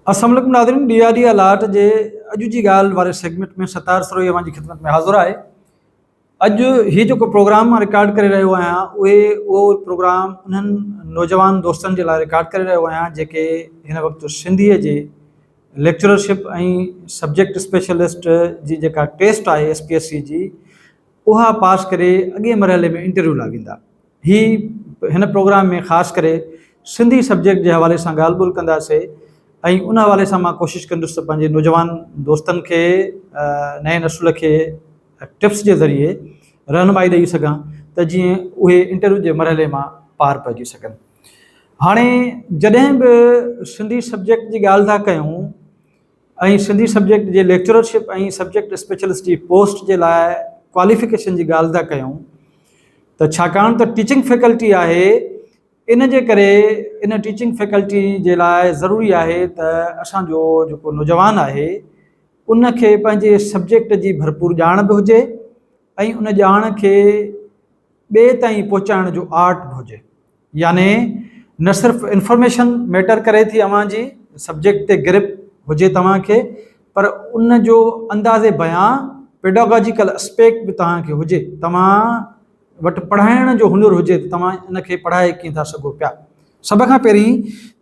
अस्सलाम वालेकुम नाज़रीन, DRD अलर्ट जे अॼु जी ॻाल्हि वारे सेगमेंट में सतार सरोई अवां जी ख़िदमत में हाज़िर आहे। अॼु हीउ जेको प्रोग्राम मां रिकॉर्ड करे रहियो आहियां उहो प्रोग्राम उन्हनि नौजवान दोस्तनि जे लाइ रिकॉर्ड करे रहियो आहियां जेके हिन वक़्तु सिंधीअ जे लेक्चरशिप ऐं सब्जेक्ट स्पेशलिस्ट जी जेका टेस्ट आहे SPSC जी उहा पास करे अॻे मरहले में इंटरव्यू लाइ वेंदा। हिन प्रोग्राम में ख़ासि करे सिंधी सब्जेक्ट जे हवाले सां ॻाल्हि ॿोल कंदासीं ऐं उन हवाले सां मां कोशिशि कंदुसि त पंहिंजे नौजवान दोस्तनि खे नए नसुल खे टिप्स जे ज़रिए रहनुमाई ॾेई सघां त जीअं उहे इंटरव्यू जे मरहले मां पार पइजी सघनि। हाणे जॾहिं बि सिंधी सब्जेक्ट जी ॻाल्हि था कयूं ऐं सिंधी सब्जेक्ट जे लेक्चरशिप ऐं सब्जेक्ट स्पेशलिस्ट जी पोस्ट जे लाइ क्वालिफिकेशन जी ॻाल्हि था कयूं त छाकाणि त टीचिंग फैकल्टी आहे, इन जे करे इन टीचिंग फैकल्टी जे लाइ ज़रूरी आहे त असांजो जेको नौजवान आहे उनखे पंहिंजे सब्जेक्ट जी भरपूर ॼाण बि हुजे ऐं उन ॼाण खे ॿिए ताईं पहुचाइण जो आर्ट बि हुजे। याने न सिर्फ़ु इंफॉर्मेशन मैटर करे थी अव्हां जी सब्जेक्ट ते ग्रिप हुजे तव्हांखे, पर उन जो अंदाज़े बयां पेडागॉजिकल एस्पेक्ट बि तव्हांखे हुजे, तव्हां वटि पढ़ाइण जो हुनुरु हुजे त तव्हां इनखे पढ़ाए कीअं था सघो पिया। सभ खां पहिरीं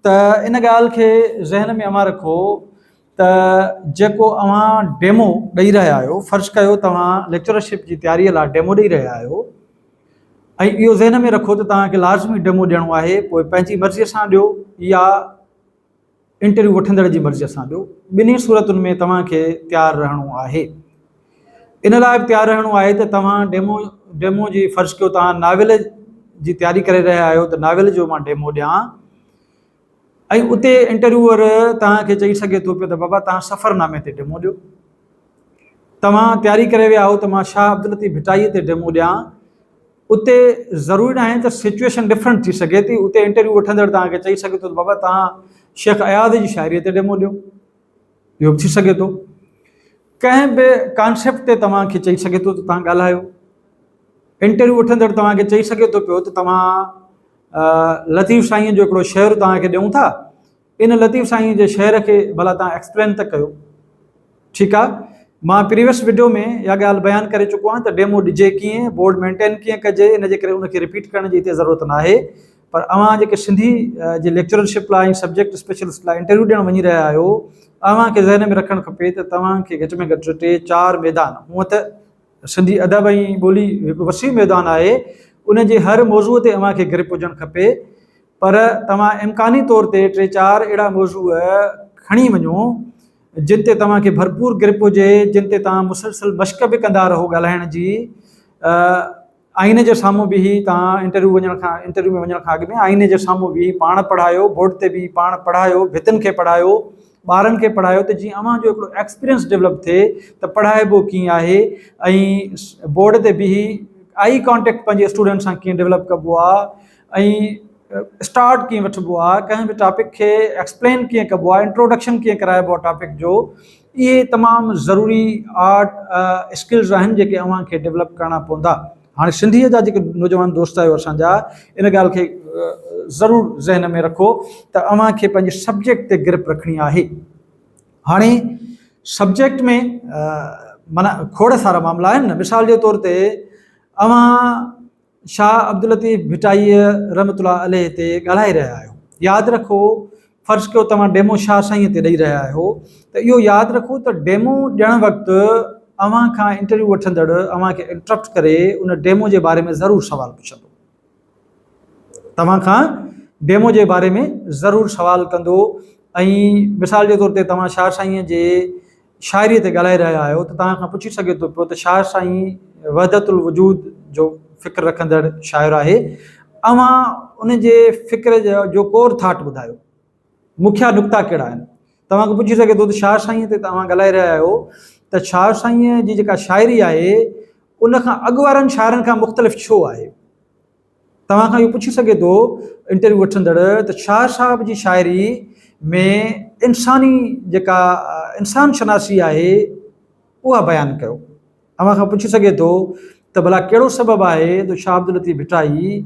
त इन ॻाल्हि खे ज़हन में अव्हां रखो त जेको अव्हां डेमो ॾेई रहिया आहियो, फ़र्ज़ु कयो तव्हां लेक्चरशिप जी तयारीअ लाइ डेमो ॾेई रहिया आहियो ऐं इहो ज़हन में रखो त तव्हांखे लाज़मी डेमो ॾियणो आहे, पोइ पंहिंजी मर्ज़ीअ सां ॾियो या इंटरव्यू वठंदड़ जी मर्ज़ीअ सां ॾियो। ॿिन्ही सूरतुनि में तव्हांखे तयारु रहणो आहे। इन लाइ बि तयारु रहणो आहे त तव्हां डेमो जी फ़र्ज़ु कयो तव्हां नावेल जी तयारी करे रहिया आहियो त नावेल जो मां डेमो ॾियां ऐं उते इंटरव्यूअर तव्हांखे चई सघे थो पियो त बाबा तव्हां सफ़रनामे ते डेमो ॾियो। तव्हां तयारी करे विया आहियो त मां शाह अब्दुल लतीफ़ भिटाईअ ते डेमो ॾियां, उते ज़रूरी न आहे त सिचुएशन डिफरेंट थी सघे थी। उते इंटरव्यू वठंदड़ तव्हांखे चई सघे थो त बाबा तव्हां शेख अयाज़ जी शाइरीअ ते डेमो ॾियो, इहो बि थी सघे थो। कंहिं बि कॉन्सेप्ट ते तव्हांखे चई सघे थो त तव्हां ॻाल्हायो। इंटरव्यू वठंदड़ तव्हांखे चई सघे थो पियो त तव्हां लतीफ़ साईं जो हिकिड़ो शेर तव्हांखे ॾियूं था, इन लतीफ़ साईं जे शेर खे भला तव्हां एक्सप्लेन त कयो। ठीकु आहे, मां प्रीवियस वीडियो में इहा ॻाल्हि बयानु करे चुको आहियां त डेमो ॾिजे कीअं, बोर्ड मेंटेन कीअं कजे, इन जे करे उनखे रिपीट करण जी हिते ज़रूरत न आहे। पर अव्हां जेके सिंधी जे लेक्चरशिप लाइ ऐं सब्जेक्ट स्पेशलिस्ट लाइ इंटरव्यू ॾियणु वञी रहिया आहियो, अव्हांखे ज़हन में रखणु खपे त तव्हांखे घटि में घटि 3-4 मैदान, हूअं त सिंधी अदब ऐं ॿोली हिकु वसी मैदान आहे, उन जे हर मौज़ूअ ते अव्हांखे ग्रिप हुजणु खपे, पर तव्हां इम्कानी तौर ते 3-4 अहिड़ा मौज़ूअ खणी वञो जिन ते तव्हांखे भरपूर ग्रिप हुजे, जिन ते तव्हां मुसलसल मश्क बि कंदा रहो ॻाल्हाइण जी। आईने जे साम्हूं बि तव्हां इंटरव्यू में वञण खां अॻु में आईने जे साम्हूं बि पाण पढ़ायो, बोर्ड ते बि पाण पढ़ायो, भितियुनि खे पढ़ायो, ॿारनि खे पढ़ायो त जीअं अव्हांजो हिकिड़ो एक्सपीरियंस डेवलप थिए त पढ़ाइबो कीअं आहे ऐं बोर्ड ते बि आई कॉन्टेक्ट पंहिंजे स्टूडेंट सां कीअं डेवलप कबो आहे ऐं स्टार्ट कीअं वठिबो आहे, कंहिं बि टॉपिक खे एक्सप्लेन कीअं कबो आहे, इंट्रोडक्शन कीअं कराइबो आहे टॉपिक जो। इहे तमामु ज़रूरी आर्ट स्किल्स आहिनि जेके अव्हांखे डेवलप करणा पवंदा। हाणे सिंधीअ जा जेके नौजवान दोस्त आहियो असांजा, इन ॻाल्हि खे ज़रूरु ज़हन में रखो त अव्हांखे पंहिंजे सब्जेक्ट ते ग्रिप रखणी आहे। हाणे सब्जेक्ट में माना खोड़ सारा मामला आहिनि न। मिसाल जे तौर ते अव्हां शाह अब्दुल लतीफ़ भिटाईअ रहमतुल्लाह अलैह ते ॻाल्हाए रहिया आहियो, यादि रखो, फ़र्ज़ु कयो तव्हां डेमो शाह साईं ते ॾेई रहिया आहियो, त इहो यादि रखो त डेमो ॾियणु वक़्तु अव्हां खां इंटरव्यू वठंदड़ अव्हांखे इंटरप्ट करे उन डेमो जे बारे में ज़रूरु सुवाल पुछंदो। तव्हां खां डेमो जे बारे में ज़रूरु सुवाल कंदो ऐं मिसाल जे तौर ते तव्हां शाह साईं जे शाइरीअ ते ॻाल्हाए रहिया आहियो त तव्हां खां पुछी सघे थो पियो त शाह साईं वहदतुल वजूद जो फ़िक्र रखंदड़ शाइर आहे, अव्हां उन जे फ़िक्र जो कोर थाट ॿुधायो, मुख्या नुक़्ता कहिड़ा आहिनि। तव्हांखे पुछी सघे थो त शाह साईं ते तव्हां ॻाल्हाए रहिया आहियो त शाह साईं जी जेका शाइरी आहे उन खां अॻु वारनि शाइरनि खां मुख़्तलिफ़ छो आहे। तव्हां खां इहो पुछी सघे थो इंटरव्यू वठंदड़ त शाह साहब जी शाइरी में इंसानी जेका इंसान शनासी आहे उहा बयानु कयो। अव्हां खां पुछी सघे थो त भला कहिड़ो सबबु आहे त शाह अब्दुल लतीफ़ भिटाई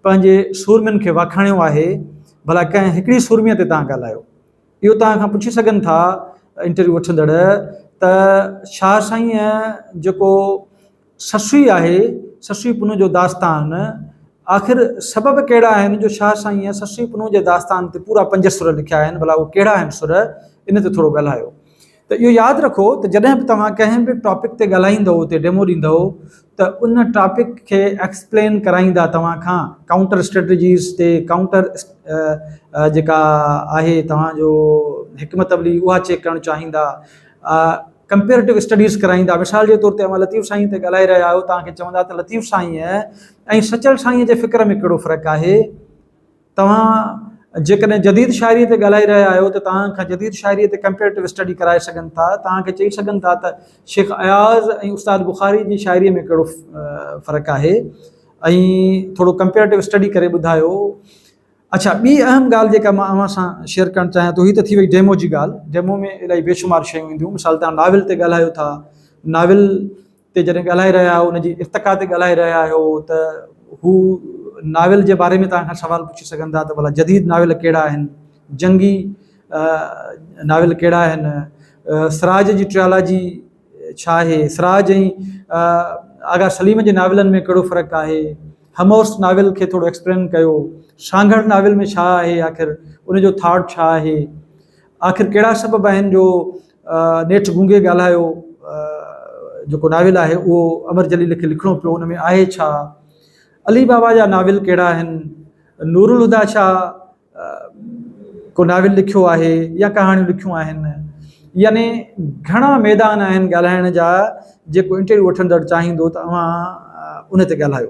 पंहिंजे सूरमियुनि खे वाखाणियो आहे, भला कंहिं हिकिड़ी सूरमीअ ते तव्हां ॻाल्हायो। इहो तव्हां खां पुछी सघनि था इंटरव्यू वठंदड़ त छा साईं जेको ससुई आहे, ससुई पुनू जो दास्तान, आख़िर सबब कहिड़ा आहिनि जो छा साईं ससुई पुनू जे दास्तान ते पूरा 5 सुर लिखिया आहिनि, भला उहे कहिड़ा आहिनि सुर, इन ते थोरो ॻाल्हायो। त इहो यादि रखो त जॾहिं बि तव्हां कंहिं बि टॉपिक ते ॻाल्हाईंदव, उते डेमो ॾींदव, त उन टॉपिक खे एक्सप्लेन कराईंदा तव्हां खां काउंटर स्ट्रेटजीस ते, काउंटर जेका आहे तव्हांजो हिकमत अमली, उहा चेक करणु चाहींदा, कंपेरेटिव स्टडीज़ कराईंदा। मिसाल जे तौर ते तव्हां लतीफ़ साईं ते ॻाल्हाए रहिया आहियो, तव्हांखे चवंदा त लतीफ़ साईं ऐं सचल साईं जे फ़िक्र में कहिड़ो फ़र्क़ु आहे। तव्हां जेकॾहिं जदीद शाइरी ते ॻाल्हाए रहिया आहियो त तव्हां खां जदीद शाइरीअ ते कंपेरेटिव स्टडी कराए सघनि था, तव्हांखे चई सघनि था त शेख अयाज़ ऐं उस्ताद बुखारी जी शाइरीअ में कहिड़ो फ़र्क़ु आहे, ऐं थोरो कंपेरेटिव स्टडी करे ॿुधायो। अच्छा, ॿी अहम ॻाल्हि जेका मां अव्हां सां शेयर करणु चाहियां थो, हीअ त थी वई डेमो जी ॻाल्हि। डेमो में इलाही बेशुमार शयूं ईंदियूं। मिसाल तव्हां नाविल ते ॻाल्हायो था, नाविल ते जॾहिं ॻाल्हाए रहिया आहियो, उनजी इर्तिका ते ॻाल्हाए रहिया आहियो, त हू नाविल जे बारे में तव्हां खां सवाल पुछी सघनि था त भला जदीद नाविल कहिड़ा आहिनि, जंगी नाविल कहिड़ा आहिनि, सिराज जी ट्रियोलॉजी छा आहे, सिराज ऐं आगा सलीम जे नाविलनि में कहिड़ो फ़र्क़ु आहे, हमोर्स नाविल खे थोरो एक्सप्लेन कयो, शांघड़ नाविल में छा आहे, आख़िर उनजो थॉट छा आहे, आख़िर कहिड़ा सबब आहिनि जो नेठ गूंगे ॻाल्हायो जेको नाविल आहे उहो अमर जलील खे लिखिणो पियो, उन में आहे छा, अली बाबा जा नाविल कहिड़ा आहिनि, नूरुल हुदा छा को नाविल लिखियो आहे या कहाणियूं लिखियूं आहिनि। यानी घणा मैदान आहिनि ॻाल्हाइण जा, जेको इंटरव्यू वठंदड़ चाहींदो त तव्हां उन ते ॻाल्हायो,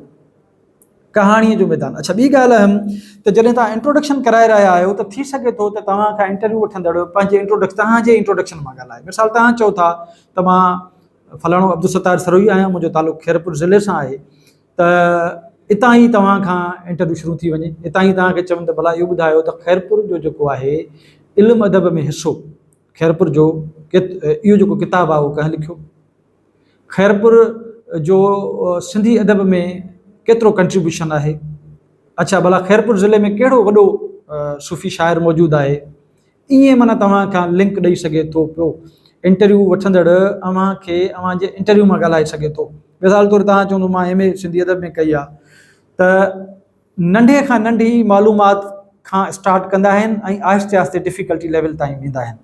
कहाणीअ जो मैदान। अच्छा, ॿी ॻाल्हि अहम त जॾहिं तव्हां इंट्रोडक्शन कराए रहिया आहियो त थी सघे थो त तव्हां खां इंटरव्यू वठंदड़ पंहिंजे तव्हांजे इंट्रोडक्शन मां ॻाल्हाए। मिसाल तव्हां चओ था त मां फलाणो अब्दुल सत्तार सरोई आहियां, मुंहिंजो तालुक़ु खैरपुर ज़िले सां आहे, त इतां ई तव्हां खां इंटरव्यू शुरू थी वञे। इतां ई तव्हांखे चवनि त भला इहो ॿुधायो त खैरपुर जो जेको आहे इल्मु अदब में हिसो, खैरपुर जो इहो जेको किताबु आहे उहो कंहिं लिखियो, खैरपुर जो सिंधी अदब में केतिरो कंट्रीब्यूशन आहे। अच्छा, भला खैरपुर ज़िले में कहिड़ो वॾो सूफ़ी शाइर मौजूदु आहे। ईअं माना तव्हां खां लिंक ॾेई सघे थो पियो इंटरव्यू वठंदड़, अव्हांखे अव्हांजे इंटरव्यू मां ॻाल्हाए सघे थो। मिसाल तौरु तव्हां चवंदो मां MA सिंधी अदब में कई आहे, त नंढे खां नंढी मालूमात खां स्टार्ट कंदा आहिनि ऐं आहिस्ते आहिस्ते डिफ़िकल्टी लेवल ताईं वेंदा आहिनि।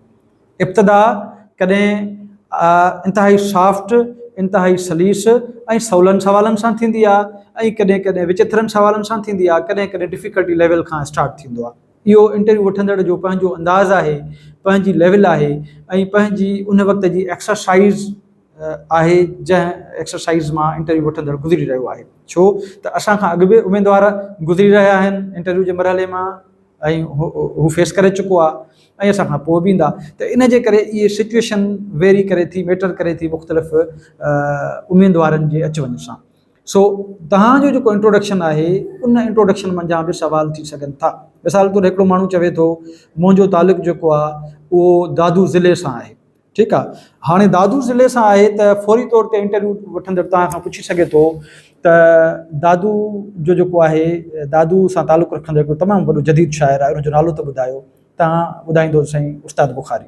इब्तिदा कॾहिं इंतिहाई सॉफ्ट, इंतिहाई सलीस ऐं सवलनि सवालनि सां थींदी आहे, ऐं कॾहिं कॾहिं विचित्रनि सवालनि सां थींदी आहे, कॾहिं कॾहिं डिफ़िकल्टी लेवल खां स्टार्ट थींदो आहे। इहो इंटरव्यू वठंदड़ जो पंहिंजो अंदाज़ आहे, पंहिंजी लेवल आहे, ऐं पंहिंजी उन वक़्त जी एक्सरसाइज़ आहे, जंहिं एक्सरसाइज़ मां इंटरव्यू वठंदड़ गुज़री रहियो आहे। छो त असांखां अॻु बि उमेदवार गुज़री रहिया आहिनि इंटरव्यू जे मरहले मां, ऐं हू फेस करे चुको आहे, ऐं असांखां पोइ बि ईंदा। त इन जे करे इहे सिचुएशन वेरी करे थी, मैटर करे थी मुख़्तलिफ़ उमेदवारनि जे अच वञ सां। सो तव्हांजो जेको इंट्रोडक्शन आहे, उन इंट्रोडक्शन मंझां बि सवाल थी सघनि था। मिसाल तौरु हिकिड़ो माण्हू चवे थो मुंहिंजो तालुक़ु जेको आहे उहो दादू ज़िले सां आहे, ठीकु आहे। हाणे दादू ज़िले सां आहे त फौरी तौर ते इंटरव्यू वठंदड़ तव्हां खां पुछी सघे थो त दादू जो जेको आहे, दादू सां तालुक़ु रखंदड़ हिकिड़ो तमामु वॾो जदीद शाइर आहे, उनजो नालो त ॿुधायो। तव्हां ॿुधाईंदो साईं उस्ताद बुखारी।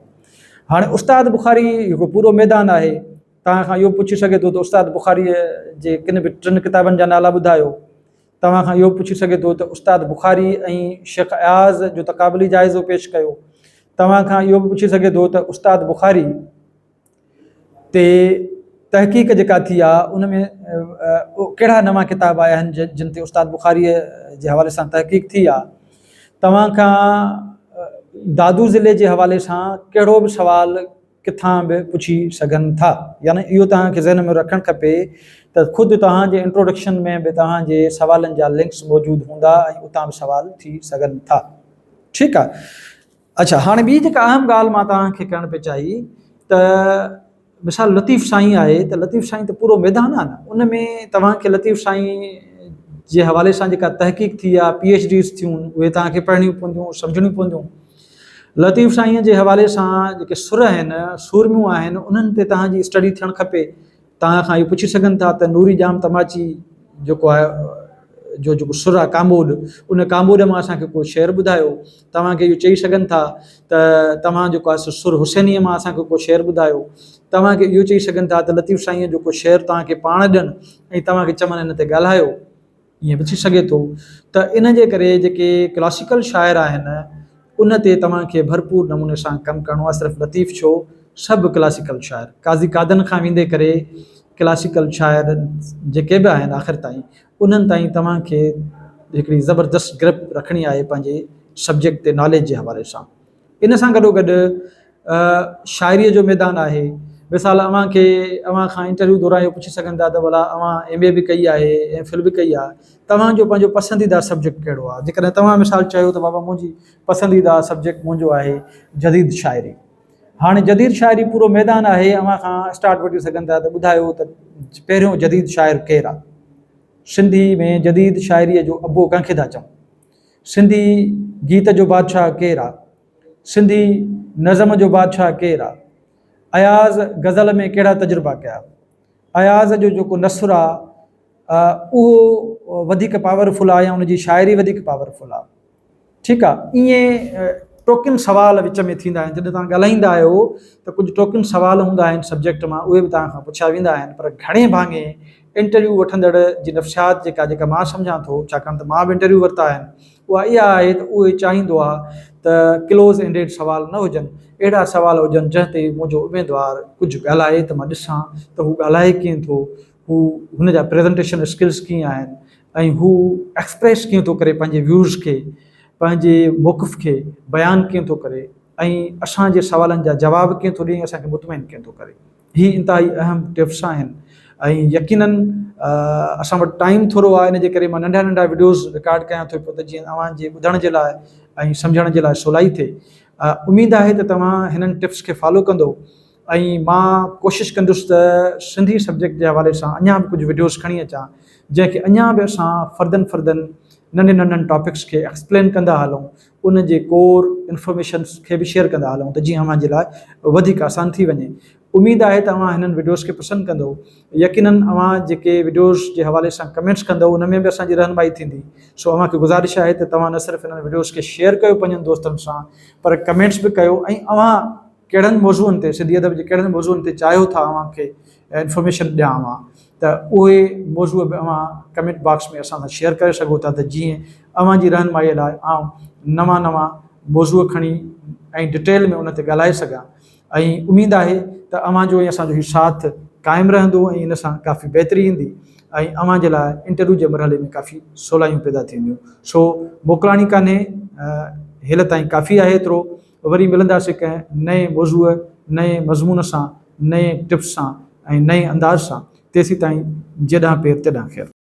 हाणे उस्ताद बुखारी हिकिड़ो पूरो मैदान आहे, तव्हां खां इहो पुछी सघे थो त उस्ताद बुखारीअ जे किन बि 3 किताबनि जा नाला ॿुधायो। तव्हां खां इहो पुछी सघे थो त उस्ताद बुखारी ऐं शेख अयाज़ जो तक़ाबली जाइज़ो पेश कयो। तव्हां खां इहो बि पुछी सघे थो त उस्ताद बुखारी ते तहक़ीक़ जेका थी आहे उन में कहिड़ा नवां किताब आया आहिनि जिन ते उस्ताद बुखारीअ जे हवाले सां तहक़ीक़ थी आहे। तव्हां खां दादू ज़िले जे हवाले सां कहिड़ो बि सवाल किथां बि पुछी सघनि था। यानी इहो तव्हांखे ज़हन में रखणु खपे त ख़ुदि तव्हांजे इंट्रोडक्शन में बि तव्हांजे सवालनि जा लिंक्स मौजूदु हूंदा ऐं उतां बि सवाल थी सघनि था, ठीकु आहे। अच्छा, हाणे ॿी जेका अहम ॻाल्हि मां तव्हांखे करणु पई चाही त मिसाल लतीफ़ साईं आहे, त लतीफ़ साईं त पूरो मैदान आहे न, उन में तव्हांखे लतीफ़ साईं जे हवाले सां जेका तहक़ीक़ थी आहे, PhDs थियूं, उहे तव्हांखे पढ़णियूं पवंदियूं, सम्झणियूं पवंदियूं। लतीफ़ साईं जे हवाले सां जेके सुर आहिनि, सूरमियूं आहिनि, उन्हनि ते तव्हांजी स्टडी थियणु खपे। तव्हां खां इहो पुछी सघनि था त नूरी जाम तमाची जेको आहे जो जेको सुर आहे कांबोड, उन कांबोड मां असांखे को शेर ॿुधायो। तव्हांखे इहो चई सघनि था त तव्हां जेको आहे सुर हुसैनीअ मां असांखे को शेर ॿुधायो। तव्हांखे इहो चई सघनि था त लतीफ़ साईं जो को शेर तव्हांखे पाण ॾियनि ऐं तव्हांखे चवनि हिन ते ॻाल्हायो, ईअं बि थी सघे थो। त इन जे करे जेके क्लासिकल शाइर आहिनि उन ते तव्हांखे भरपूर नमूने सां कमु करिणो आहे। सिर्फ़ु लतीफ़ छो, सभु क्लासिकल शाइर, काज़ी कादन खां वेंदे करे क्लासिकल शाइर जेके बि आहिनि आख़िर ताईं, उन्हनि ताईं तव्हांखे हिकिड़ी ज़बरदस्त ग्रिप रखणी आहे पंहिंजे सब्जेक्ट ते नॉलेज जे हवाले सां। इन सां गॾोगॾु शाइरीअ जो मैदान आहे। मिसाल अव्हां खां इंटरव्यू दौरान इहो पुछी सघनि था त भला अव्हां MA बि कई आहे, MPhil बि कई आहे, तव्हांजो पंहिंजो पसंदीदा सब्जेक्ट कहिड़ो आहे? जेकॾहिं तव्हां मिसाल चयो त बाबा मुंहिंजी पसंदीदा सब्जेक्ट मुंहिंजो आहे जदीद शाइरी। हाणे जदीद शाइरी पूरो मैदान आहे, अव्हां खां स्टार्ट वठी सघनि था त ॿुधायो त पहिरियों जदीद शाइर केरु आहे? सिंधी में जदीद शाइरीअ जो अबो कंहिंखे था चऊं? सिंधी गीत जो बादशाह केरु आहे? सिंधी नज़म जो बादशाह केरु आहे? अयाज़ गज़ल में कहिड़ा तजुर्बा कया? अयाज़ जो जेको नसुर आहे उहो वधीक पावरफुल आहे या उनजी शाइरी वधीक पावरफुल आहे? ठीकु आहे, ईअं टोकिन सवाल विच में थींदा आहिनि। जॾहिं तव्हां ॻाल्हाईंदा आहियो त कुझु टोकिन सवाल हूंदा आहिनि सब्जेक्ट मां, उहे बि तव्हां खां पुछिया वेंदा आहिनि। पर घणे भाङे इंटरव्यू वठंदड़ जी नफ़्सियात जेका मां सम्झां थो, छाकाणि त मां बि इंटरव्यू वरिता आहिनि, उहा इहा आहे त उहे चाहींदो आहे त क्लोज़ एंडेड सवाल न हुजनि, अहिड़ा सवाल हुजनि जंहिं ते मुंहिंजो उमेदवार कुझु ॻाल्हाए त मां ॾिसां त हू ॻाल्हाए कीअं थो, हुन जा प्रेज़ेंटेशन स्किल्स कीअं आहिनि ऐं हू एक्सप्रेस कीअं थो करे पंहिंजे व्यूज़ खे, पंहिंजे मौक़िफ़ खे बयानु कीअं थो करे ऐं असांजे सवालनि जा जवाब कीअं थो ॾिए, असांखे मुतमइन कीअं थो करे। हीअ इंतिहाई अहम टिप्स आहिनि ऐं यकीनन असां वटि टाइम थोरो आहे, इन जे करे मां नंढा नंढा वीडियोज़ रिकॉर्ड कयां थो पियो त जीअं तव्हांजे ॿुधण जे लाइ ऐं सम्झण जे लाइ सवलाई थिए। उमेदु आहे त तव्हां हिननि टिप्स खे फॉलो कंदो ऐं मां कोशिशि कंदुसि त सिंधी सब्जेक्ट जे हवाले सां अञा बि कुझु वीडियोज़ खणी अचां, जंहिंखे अञा बि असां फर्दनि नंढनि नंढनि टॉपिक्स खे एक्सप्लेन कंदा हलूं, उन जे कोर इंफॉर्मेशन्स खे बि शेयर कंदा हलूं त जीअं अव्हां जे लाइ वधीक आसान थी वञे। उमेदु आहे त अव्हां हिननि वीडियोज़ खे पसंदि कंदो। यकीनन अव्हां जेके वीडियोज़ जे हवाले सां कमेंट्स कंदो उन में बि असांजी रहनुमाई थींदी। सो अव्हांखे गुज़ारिश आहे त तव्हां न सिर्फ़ु हिननि वीडियोज़ खे शेयर कयो पंहिंजनि दोस्तनि सां, पर कमेंट्स बि कयो ऐं अव्हां कहिड़नि मौज़ूअनि ते, सिंधी अदब जे कहिड़नि मौज़ूअनि ते चाहियो था अव्हांखे इंफॉर्मेशन ॾियां त उहे मौज़ूअ बि अव्हां कमेंट बॉक्स में असां सां शेयर करे सघो था त जीअं अव्हांजी रहनुमाईअ लाइ नवां मौज़ूअ खणी ऐं डिटेल में उन ते ॻाल्हाए सघां। ऐं उमेदु आहे त अव्हांजो ऐं असांजो हीउ साथ क़ाइमु रहंदो ऐं इन सां काफ़ी बहितरी ईंदी ऐं अव्हां जे लाइ इंटरव्यू जे मरहले में काफ़ी सवलाइयूं पैदा थींदियूं। सो मोकिलाणी कान्हे, हेल ताईं काफ़ी आहे एतिरो। वरी मिलंदासीं कंहिं नए मौज़ूअ, नए मज़मून सां, नए टिप्स सां ऐं नए अंदाज़ सां। तेसीं ताईं जॾहिं पेर तॾहिं ख़ैरु।